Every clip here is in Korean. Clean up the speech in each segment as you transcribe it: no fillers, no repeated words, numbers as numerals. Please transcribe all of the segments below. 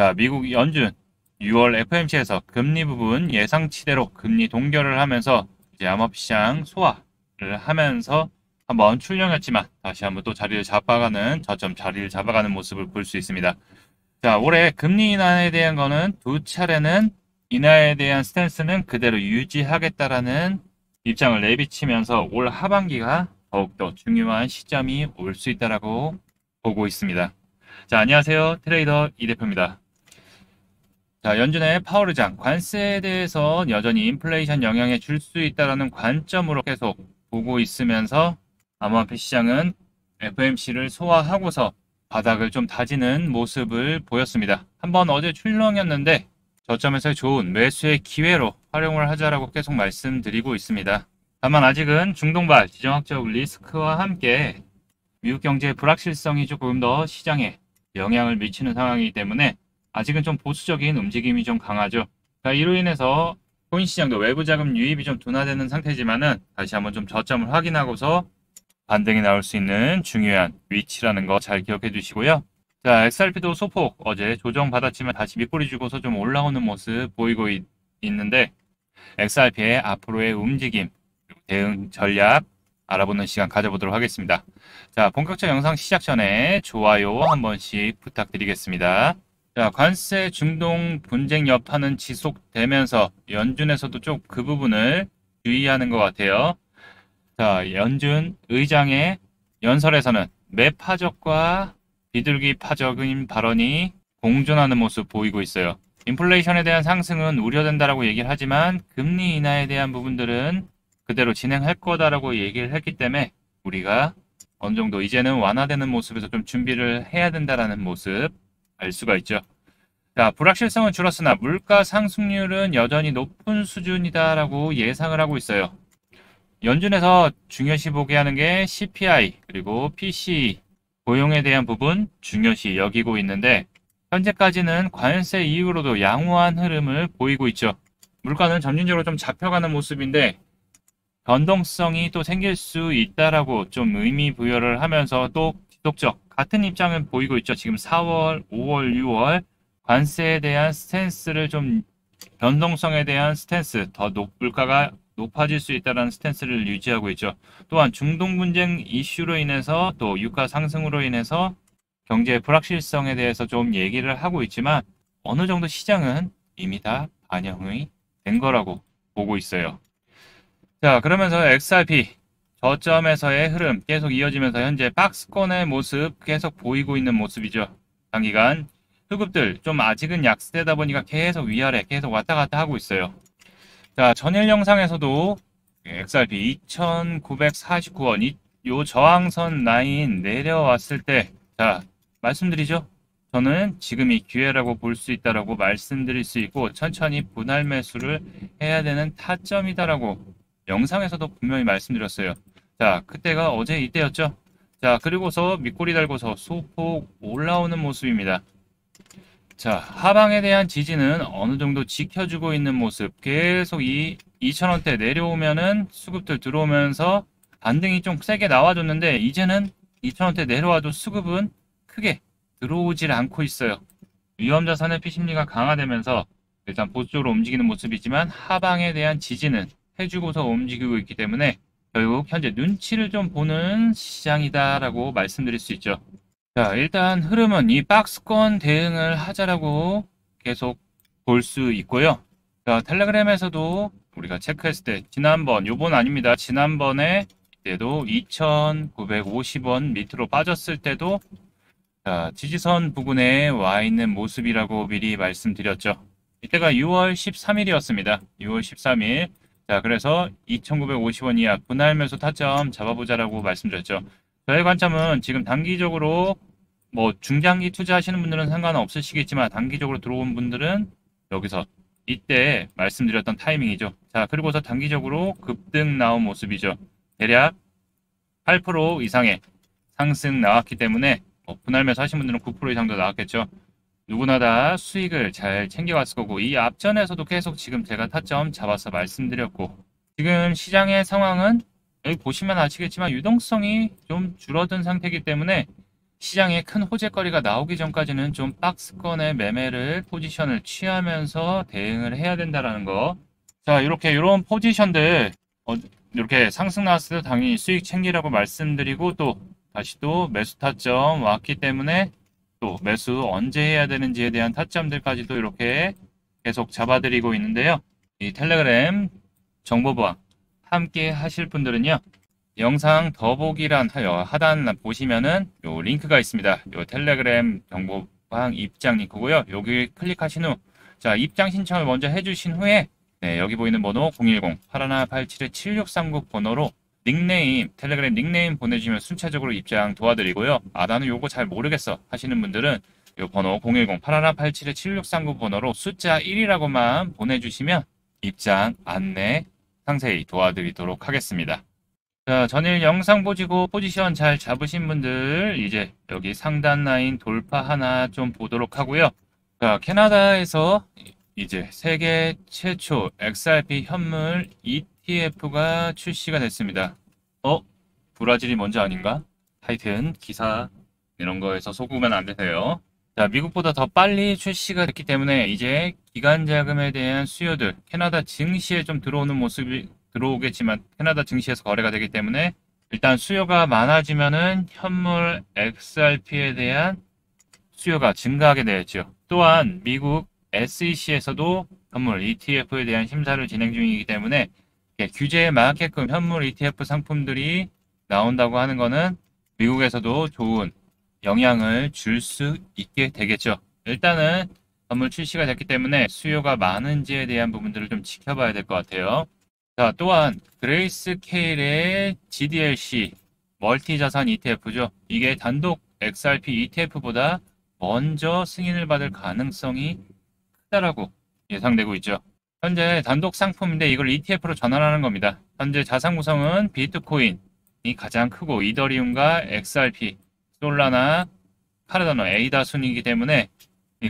자, 미국 연준 6월 FOMC에서 금리 부분 예상치대로 금리 동결을 하면서 이제 암호시장 소화를 하면서 한번 출렁였지만 다시 한번 또 자리를 잡아가는 저점 자리를 잡아가는 모습을 볼 수 있습니다. 자, 올해 금리 인하에 대한 거는 두 차례는 인하에 대한 스탠스는 그대로 유지하겠다라는 입장을 내비치면서 올 하반기가 더욱더 중요한 시점이 올 수 있다라고 보고 있습니다. 자, 안녕하세요. 트레이더 이 대표입니다. 자, 연준의 파월 의장 관세에 대해서 여전히 인플레이션 영향에 줄 수 있다는 관점으로 계속 보고 있으면서 암호화폐 시장은 FOMC를 소화하고서 바닥을 좀 다지는 모습을 보였습니다. 한번 어제 출렁였는데 저점에서 좋은 매수의 기회로 활용을 하자라고 계속 말씀드리고 있습니다. 다만 아직은 중동발 지정학적 리스크와 함께 미국 경제의 불확실성이 조금 더 시장에 영향을 미치는 상황이기 때문에 아직은 좀 보수적인 움직임이 좀 강하죠. 자, 이로 인해서 코인 시장도 외부 자금 유입이 좀 둔화되는 상태지만은 다시 한번 좀 저점을 확인하고서 반등이 나올 수 있는 중요한 위치라는 거 잘 기억해 두시고요. 자, XRP도 소폭 어제 조정받았지만 다시 밑꼬리 주고서 좀 올라오는 모습 보이고 있는데 XRP의 앞으로의 움직임, 대응 전략 알아보는 시간 가져보도록 하겠습니다. 자, 본격적 영상 시작 전에 좋아요 한 번씩 부탁드리겠습니다. 자, 관세 중동 분쟁 여파는 지속되면서 연준에서도 좀 그 부분을 주의하는 것 같아요. 자, 연준 의장의 연설에서는 매파적과 비둘기 파적인 발언이 공존하는 모습 보이고 있어요. 인플레이션에 대한 상승은 우려된다라고 얘기를 하지만 금리 인하에 대한 부분들은 그대로 진행할 거다라고 얘기를 했기 때문에 우리가 어느 정도 이제는 완화되는 모습에서 좀 준비를 해야 된다라는 모습 알 수가 있죠. 자, 불확실성은 줄었으나 물가 상승률은 여전히 높은 수준이다라고 예상을 하고 있어요. 연준에서 중요시 보게 하는 게 CPI 그리고 PCE 고용에 대한 부분 중요시 여기고 있는데 현재까지는 관세 이후로도 양호한 흐름을 보이고 있죠. 물가는 점진적으로 좀 잡혀가는 모습인데 변동성이 또 생길 수 있다라고 좀 의미 부여를 하면서 또 지속적 같은 입장을 보이고 있죠. 지금 4월, 5월, 6월 관세에 대한 스탠스를 좀 변동성에 대한 스탠스 물가가 높아질 수 있다는 스탠스를 유지하고 있죠. 또한 중동 분쟁 이슈로 인해서 또 유가 상승으로 인해서 경제의 불확실성에 대해서 좀 얘기를 하고 있지만 어느 정도 시장은 이미 다 반영이 된 거라고 보고 있어요. 자, 그러면서 XRP 저점에서의 흐름 계속 이어지면서 현재 박스권의 모습 계속 보이고 있는 모습이죠. 단기간 수급들 좀 아직은 약세다 보니까 계속 위아래 계속 왔다 갔다 하고 있어요. 자, 전일 영상에서도 XRP 2,949원 요 저항선 라인 내려왔을 때 자, 말씀드리죠. 저는 지금이 기회라고 볼 수 있다라고 말씀드릴 수 있고 천천히 분할 매수를 해야 되는 타점이다라고 영상에서도 분명히 말씀드렸어요. 자, 그때가 어제 이때였죠. 자, 그리고서 밑꼬리 달고서 소폭 올라오는 모습입니다. 자, 하방에 대한 지지는 어느 정도 지켜주고 있는 모습. 계속 이 2,000원대 내려오면은 수급들 들어오면서 반등이 좀 세게 나와줬는데 이제는 2,000원대 내려와도 수급은 크게 들어오질 않고 있어요. 위험자산의 피심리가 강화되면서 일단 보수적으로 움직이는 모습이지만 하방에 대한 지지는 해주고서 움직이고 있기 때문에 결국 현재 눈치를 좀 보는 시장이다라고 말씀드릴 수 있죠. 자, 일단 흐름은 이 박스권 대응을 하자라고 계속 볼 수 있고요. 자, 텔레그램에서도 우리가 체크했을 때 요번 아닙니다. 지난번에 이때도 2,950원 밑으로 빠졌을 때도 자, 지지선 부근에 와 있는 모습이라고 미리 말씀드렸죠. 이때가 6월 13일이었습니다. 6월 13일. 자, 그래서 2,950원 이하 분할 매수 타점 잡아보자라고 말씀드렸죠. 저의 관점은 지금 단기적으로 뭐 중장기 투자하시는 분들은 상관은 없으시겠지만 단기적으로 들어온 분들은 여기서 이때 말씀드렸던 타이밍이죠. 자, 그리고서 단기적으로 급등 나온 모습이죠. 대략 8% 이상의 상승 나왔기 때문에 분할 매수 하신 분들은 9% 이상도 나왔겠죠. 누구나 다 수익을 잘 챙겨갔을 거고 이 앞전에서도 계속 지금 제가 타점 잡아서 말씀드렸고 지금 시장의 상황은 여기 보시면 아시겠지만 유동성이 좀 줄어든 상태이기 때문에 시장에 큰 호재거리가 나오기 전까지는 좀 박스권의 매매를 포지션을 취하면서 대응을 해야 된다라는 거. 자, 이런 포지션들 이렇게 상승 나왔을 때 당연히 수익 챙기라고 말씀드리고 또 다시 또 매수 타점 왔기 때문에 또 매수 언제 해야 되는지에 대한 타점들까지도 이렇게 계속 잡아드리고 있는데요. 이 텔레그램 정보방 함께 하실 분들은요. 영상 더보기란 하단 보시면은 요 링크가 있습니다. 요 텔레그램 정보방 입장 링크고요. 여기 클릭하신 후 자, 입장 신청을 먼저 해주신 후에 네, 여기 보이는 번호 010-8187-7639 번호로 닉네임, 텔레그램 닉네임 보내주시면 순차적으로 입장 도와드리고요. 아, 나는 요거 잘 모르겠어 하시는 분들은 요 번호 010-8187-7639 번호로 숫자 1이라고만 보내주시면 입장 안내 상세히 도와드리도록 하겠습니다. 자, 전일 영상 보시고 포지션 잘 잡으신 분들 이제 여기 상단 라인 돌파 하나 좀 보도록 하고요. 자, 캐나다에서 이제 세계 최초 XRP 현물 ETF가 출시가 됐습니다. 브라질이 먼저 아닌가? 하여튼 기사 이런 거에서 속으면 안 되세요. 자, 미국보다 더 빨리 출시가 됐기 때문에 이제 기관 자금에 대한 수요들 캐나다 증시에 좀 들어오는 모습이 들어오겠지만 캐나다 증시에서 거래가 되기 때문에 일단 수요가 많아지면은 현물 XRP에 대한 수요가 증가하게 되었죠. 또한 미국 SEC에서도 현물 ETF에 대한 심사를 진행 중이기 때문에 규제에 맞게끔 현물 ETF 상품들이 나온다고 하는 것은 미국에서도 좋은 영향을 줄 수 있게 되겠죠. 일단은 현물 출시가 됐기 때문에 수요가 많은지에 대한 부분들을 좀 지켜봐야 될 것 같아요. 자, 또한 그레이스케일의 GDLC 멀티자산 ETF죠. 이게 단독 XRP ETF보다 먼저 승인을 받을 가능성이 크다라고 예상되고 있죠. 현재 단독 상품인데 이걸 ETF로 전환하는 겁니다. 현재 자산 구성은 비트코인이 가장 크고 이더리움과 XRP, 솔라나, 카르다노, 에이다 순이기 때문에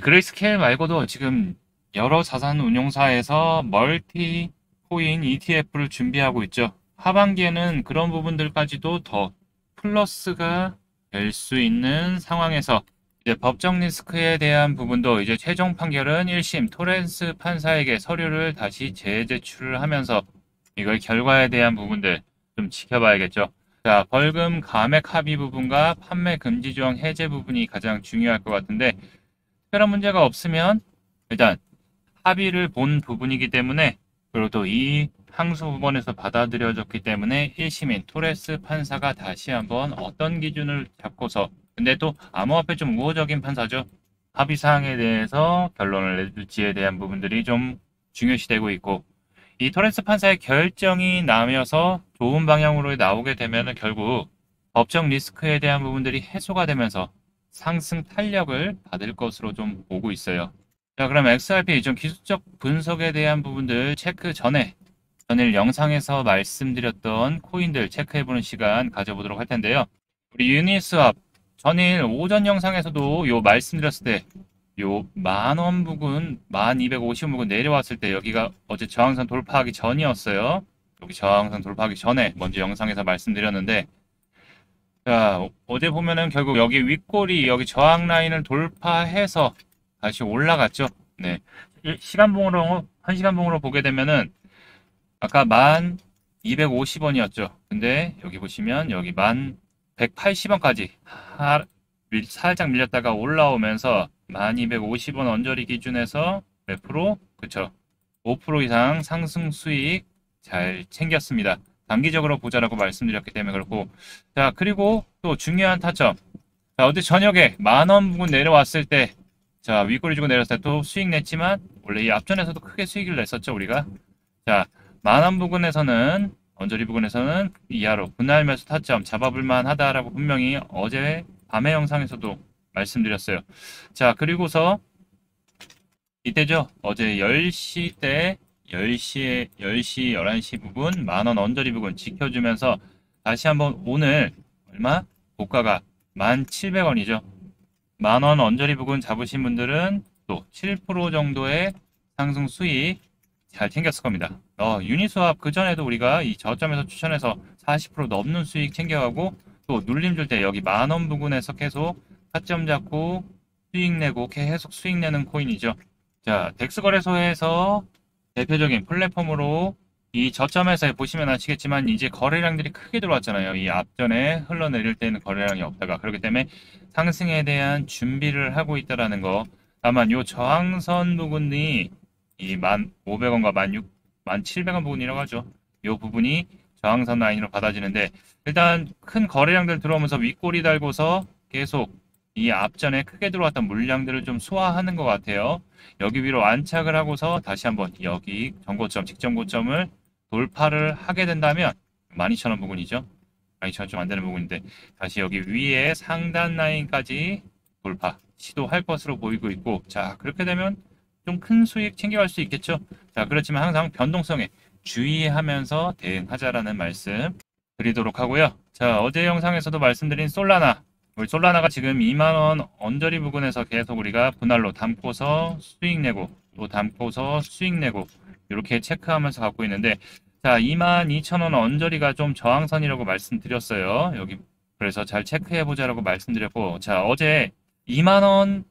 그레이스케일 말고도 지금 여러 자산 운용사에서 멀티 코인 ETF를 준비하고 있죠. 하반기에는 그런 부분들까지도 더 플러스가 될 수 있는 상황에서 이제 법적 리스크에 대한 부분도 이제 최종 판결은 1심 토렌스 판사에게 서류를 다시 재제출을 하면서 이걸 결과에 대한 부분들 좀 지켜봐야겠죠. 자, 벌금 감액 합의 부분과 판매 금지 조항 해제 부분이 가장 중요할 것 같은데 특별한 문제가 없으면 일단 합의를 본 부분이기 때문에 그리고 또 이 항소법원에서 받아들여졌기 때문에 1심인 토레스 판사가 다시 한번 어떤 기준을 잡고서 근데 또 암호화폐 좀 우호적인 판사죠. 합의사항에 대해서 결론을 내줄지에 대한 부분들이 좀 중요시되고 있고 이 토레스 판사의 결정이 나면서 좋은 방향으로 나오게 되면 결국 법적 리스크에 대한 부분들이 해소가 되면서 상승 탄력을 받을 것으로 좀 보고 있어요. 자, 그럼 XRP 좀 기술적 분석에 대한 부분들 체크 전에 전일 영상에서 말씀드렸던 코인들 체크해보는 시간 가져보도록 할 텐데요. 우리 유니스왑 전일 오전 영상에서도 요 말씀드렸을 때 요 만원 부근 1250원 부근 내려왔을 때 여기가 어제 저항선 돌파하기 전이었어요. 여기 저항선 돌파하기 전에 먼저 영상에서 말씀드렸는데 자, 어제 보면은 결국 여기 윗골이 여기 저항 라인을 돌파해서 다시 올라갔죠. 네. 시간봉으로, 1시간봉으로 보게 되면은, 아까 1250원이었죠. 근데 여기 보시면 여기 1180원까지 살짝 밀렸다가 올라오면서 1250원 언저리 기준에서 몇 프로? 그쵸. 5% 이상 상승 수익 잘 챙겼습니다. 단기적으로 보자라고 말씀드렸기 때문에 그렇고. 자, 그리고 또 중요한 타점. 자, 어제 저녁에 만원 부근 내려왔을 때 자, 윗꼬리 주고 내렸을 때 또 수익 냈지만 원래 이 앞전에서도 크게 수익을 냈었죠 우리가. 자, 만원 부근에서는 언저리 부근에서는 이하로 분할 매수 타점 잡아볼만 하다라고 분명히 어제 밤의 영상에서도 말씀드렸어요. 자, 그리고서 이때죠. 어제 10시 때 10시 11시 부분 만원 언저리 부근 지켜주면서 다시 한번 오늘 얼마? 고가가 1700원이죠. 만원 언저리 부근 잡으신 분들은 또 7% 정도의 상승 수익 잘 챙겼을 겁니다. 유니스왑 그전에도 우리가 이 저점에서 추천해서 40% 넘는 수익 챙겨가고 또 눌림 줄 때 여기 10,000원 부근에서 계속 타점 잡고 수익 내고 계속 수익 내는 코인이죠. 자, 덱스 거래소에서 대표적인 플랫폼으로 이 저점에서 보시면 아시겠지만 이제 거래량들이 크게 들어왔잖아요. 이 앞전에 흘러내릴 때는 거래량이 없다가 그렇기 때문에 상승에 대한 준비를 하고 있다라는 거. 다만 요 저항선 부분이 이 1,500원과 1,700원 부분이라고 하죠. 요 부분이 저항선 라인으로 받아지는데 일단 큰 거래량들 들어오면서 윗꼬리 달고서 계속 이 앞전에 크게 들어왔던 물량들을 좀 소화하는 것 같아요. 여기 위로 안착을 하고서 다시 한번 여기 전고점, 직전 고점을 돌파를 하게 된다면 12,000원 부분이죠. 12,000원 좀 안 되는 부분인데 다시 여기 위에 상단 라인까지 돌파 시도할 것으로 보이고 있고 자 그렇게 되면 좀 큰 수익 챙겨갈 수 있겠죠. 자 그렇지만 항상 변동성에 주의하면서 대응하자라는 말씀 드리도록 하고요. 자 어제 영상에서도 말씀드린 솔라나 우리 솔라나가 지금 20,000원 언저리 부근에서 계속 우리가 분할로 담고서 수익 내고 또 담고서 수익 내고 이렇게 체크하면서 갖고 있는데 자 22,000원 언저리가 좀 저항선이라고 말씀드렸어요. 여기 그래서 잘 체크해 보자라고 말씀드렸고 자 어제 20,000원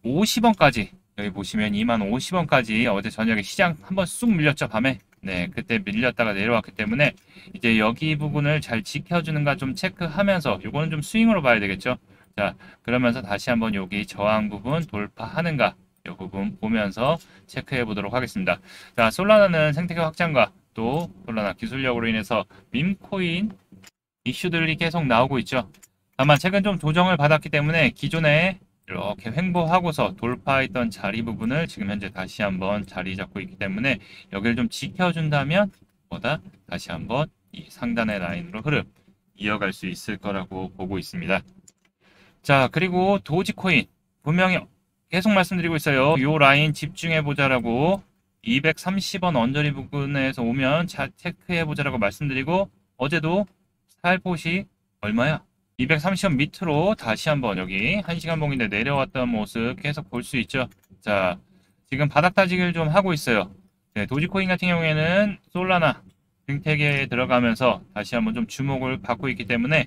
20,050원까지 여기 보시면 20,050원까지 어제 저녁에 시장 한번 쑥 밀렸죠 밤에 네 그때 밀렸다가 내려왔기 때문에 이제 여기 부분을 잘 지켜주는가 좀 체크하면서 요거는 좀 스윙으로 봐야 되겠죠. 자 그러면서 다시 한번 여기 저항 부분 돌파하는가 이 부분 보면서 체크해 보도록 하겠습니다. 자 솔라나는 생태계 확장과 또 솔라나 기술력으로 인해서 밈코인 이슈들이 계속 나오고 있죠. 다만 최근 좀 조정을 받았기 때문에 기존에 이렇게 횡보하고서 돌파했던 자리 부분을 지금 현재 다시 한번 자리 잡고 있기 때문에 여기를 좀 지켜준다면 보다 다시 한번 이 상단의 라인으로 흐름 이어갈 수 있을 거라고 보고 있습니다. 자 그리고 도지코인 분명히 계속 말씀드리고 있어요. 요 라인 집중해 보자라고 230원 언저리 부분에서 오면 체크해 보자라고 말씀드리고 어제도 살포시 얼마야? 230원 밑으로 다시 한번 여기 1시간 봉인데 내려왔던 모습 계속 볼 수 있죠. 자 지금 바닥 다지기를 좀 하고 있어요. 네, 도지코인 같은 경우에는 솔라나 생태계에 들어가면서 다시 한번 좀 주목을 받고 있기 때문에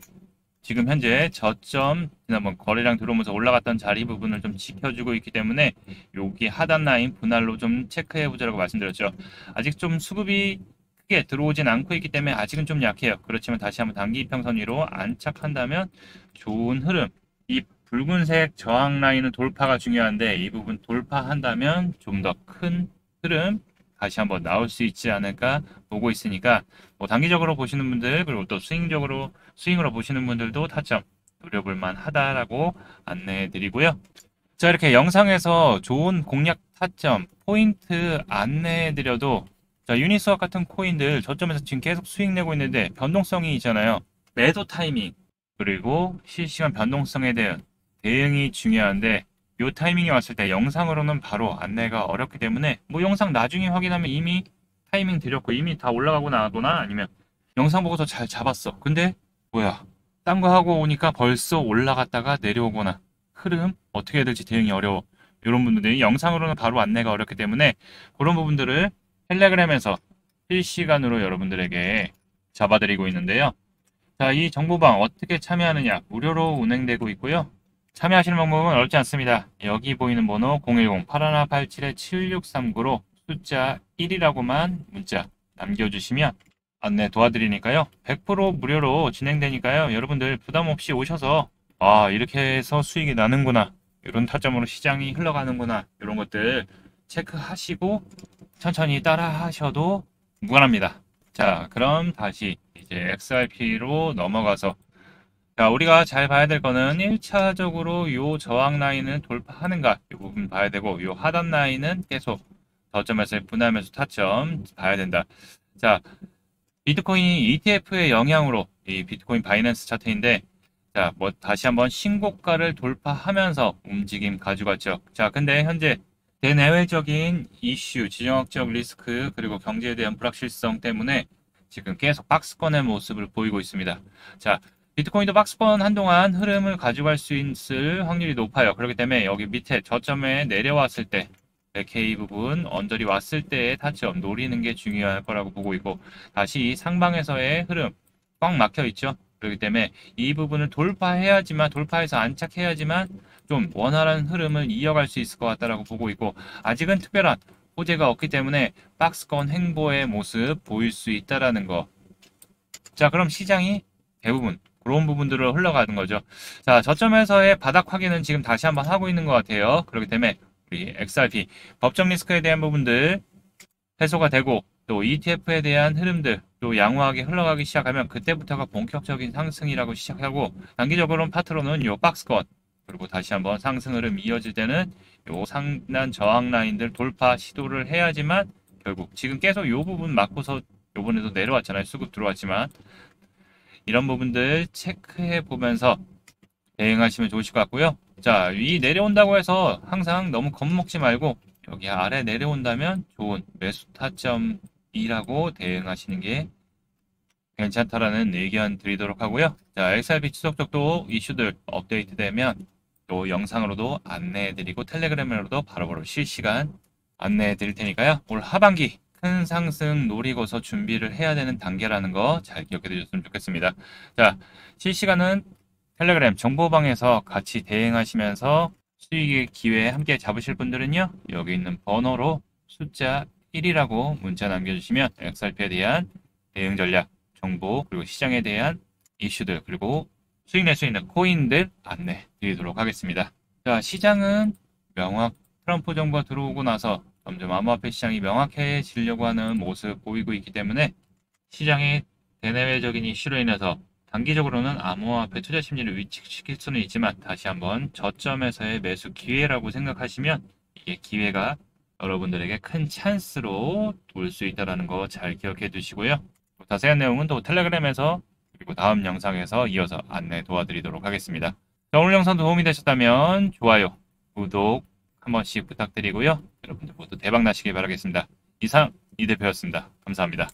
지금 현재 저점 지난번 거래량 들어오면서 올라갔던 자리 부분을 좀 지켜주고 있기 때문에 여기 하단 라인 분할로 좀 체크해 보자라고 말씀드렸죠. 아직 좀 수급이 크게 들어오진 않고 있기 때문에 아직은 좀 약해요. 그렇지만 다시 한번 단기 이평선 위로 안착한다면 좋은 흐름. 이 붉은색 저항 라인은 돌파가 중요한데 이 부분 돌파한다면 좀 더 큰 흐름 다시 한번 나올 수 있지 않을까 보고 있으니까 뭐 단기적으로 보시는 분들 그리고 또 스윙으로 보시는 분들도 타점 노려볼 만하다라고 안내해 드리고요. 자 이렇게 영상에서 좋은 공략 타점 포인트 안내해 드려도 자 유니스왑 같은 코인들 저점에서 지금 계속 수익 내고 있는데 변동성이 있잖아요. 매도 타이밍 그리고 실시간 변동성에 대한 대응이 중요한데 요 타이밍이 왔을 때 영상으로는 바로 안내가 어렵기 때문에 뭐 영상 나중에 확인하면 이미 타이밍 드렸고 이미 다 올라가고 나거나 아니면 영상 보고서 잘 잡았어. 근데 뭐야 딴 거 하고 오니까 벌써 올라갔다가 내려오거나 흐름 어떻게 해야 될지 대응이 어려워. 이런 분들이 영상으로는 바로 안내가 어렵기 때문에 그런 부분들을 텔레그램에서 실시간으로 여러분들에게 잡아드리고 있는데요. 자, 이 정보방 어떻게 참여하느냐 무료로 운행되고 있고요. 참여하시는 방법은 어렵지 않습니다. 여기 보이는 번호 010-8187-7639로 숫자 1이라고만 문자 남겨주시면 안내 도와드리니까요. 100% 무료로 진행되니까요. 여러분들 부담 없이 오셔서 아 이렇게 해서 수익이 나는구나. 이런 타점으로 시장이 흘러가는구나. 이런 것들 체크하시고 천천히 따라 하셔도 무관합니다. 자 그럼 다시 이제 XRP로 넘어가서 자, 우리가 잘 봐야 될 거는 1차적으로 요 저항 라인은 돌파하는가 이 부분 봐야 되고 요 하단 라인은 계속 저점에서 분할매수 타점 봐야 된다. 자, 비트코인이 ETF의 영향으로 이 비트코인 바이낸스 차트인데 자, 뭐 다시 한번 신고가를 돌파하면서 움직임 가져갔죠. 자, 근데 현재 대내외적인 이슈, 지정학적 리스크 그리고 경제에 대한 불확실성 때문에 지금 계속 박스권의 모습을 보이고 있습니다. 자, 비트코인도 박스권 한동안 흐름을 가져갈 수 있을 확률이 높아요. 그렇기 때문에 여기 밑에 저점에 내려왔을 때 K 부분 언저리 왔을 때의 타점 노리는 게 중요할 거라고 보고 있고 다시 상방에서의 흐름 꽉 막혀 있죠. 그렇기 때문에 이 부분을 돌파해서 안착해야지만 좀 원활한 흐름을 이어갈 수 있을 것 같다라고 보고 있고, 아직은 특별한 호재가 없기 때문에 박스권 횡보의 모습 보일 수 있다라는 거. 자, 그럼 시장이 대부분 그런 부분들을 흘러가는 거죠. 자, 저점에서의 바닥 확인은 지금 다시 한번 하고 있는 것 같아요. 그렇기 때문에 우리 XRP 법정 리스크에 대한 부분들 해소가 되고, 또 ETF에 대한 흐름들 또 양호하게 흘러가기 시작하면 그때부터가 본격적인 상승이라고 시작하고, 단기적으로는 파트로는 요 박스권, 그리고 다시 한번 상승 흐름 이어질 때는 요 상단 저항 라인들 돌파 시도를 해야지만, 결국 지금 계속 요 부분 맞고서 요번에도 내려왔잖아요. 수급 들어왔지만 이런 부분들 체크해 보면서 대응하시면 좋으실 것 같고요. 자, 위 내려온다고 해서 항상 너무 겁먹지 말고 여기 아래 내려온다면 좋은 매수 타점이라고 대응하시는 게 괜찮다라는 의견 드리도록 하고요. 자, XRP 추석 쪽도 이슈들 업데이트되면 또 영상으로도 안내해드리고 텔레그램으로도 바로바로 실시간 안내해드릴 테니까요. 올 하반기 큰 상승 노리고서 준비를 해야 되는 단계라는 거 잘 기억해 두셨으면 좋겠습니다. 자, 실시간은 텔레그램 정보방에서 같이 대응하시면서 수익의 기회 함께 잡으실 분들은요, 여기 있는 번호로 숫자 1이라고 문자 남겨주시면 XRP에 대한 대응 전략, 정보, 그리고 시장에 대한 이슈들, 그리고 수익 낼 수 있는 코인들 안내 드리도록 하겠습니다. 자, 시장은 트럼프 정부가 들어오고 나서 점점 암호화폐 시장이 명확해지려고 하는 모습 보이고 있기 때문에, 시장의 대내외적인 이슈로 인해서 단기적으로는 암호화폐 투자 심리를 위축시킬 수는 있지만, 다시 한번 저점에서의 매수 기회라고 생각하시면 이게 기회가 여러분들에게 큰 찬스로 돌 수 있다는 거 잘 기억해 두시고요. 자세한 내용은 또 텔레그램에서 그리고 다음 영상에서 이어서 안내 도와드리도록 하겠습니다. 자, 오늘 영상도 도움이 되셨다면 좋아요, 구독 한 번씩 부탁드리고요. 여러분들 모두 대박 나시길 바라겠습니다. 이상 이 대표였습니다. 감사합니다.